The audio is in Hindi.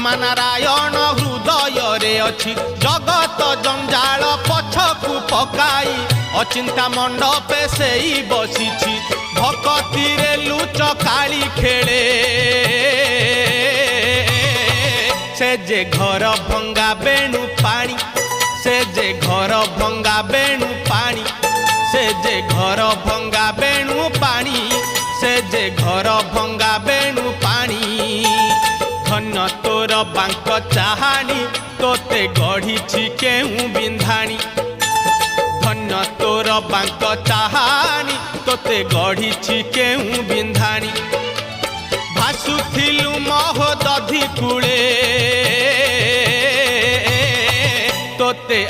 आत्मा नारायण हृदय रे अच्छी जगत जंजाल पछकु पकाई अचिंता मंडपे से बसी भक्ति रे लुच काली खेले से जे घर भंगा बेणु पानी से जे घर भंगा बेणु पानी से जे घर भंगा बेणु पानी से जे घर भंगा बेणु पानी धन्य तोर बांक चाहानी तोते गढ़ी केहू बिंधाणी धन्य तोर बांक चाहानी तोते गढ़ी केहू बिंधाणी भासुथिलु महोदधि कूले तोते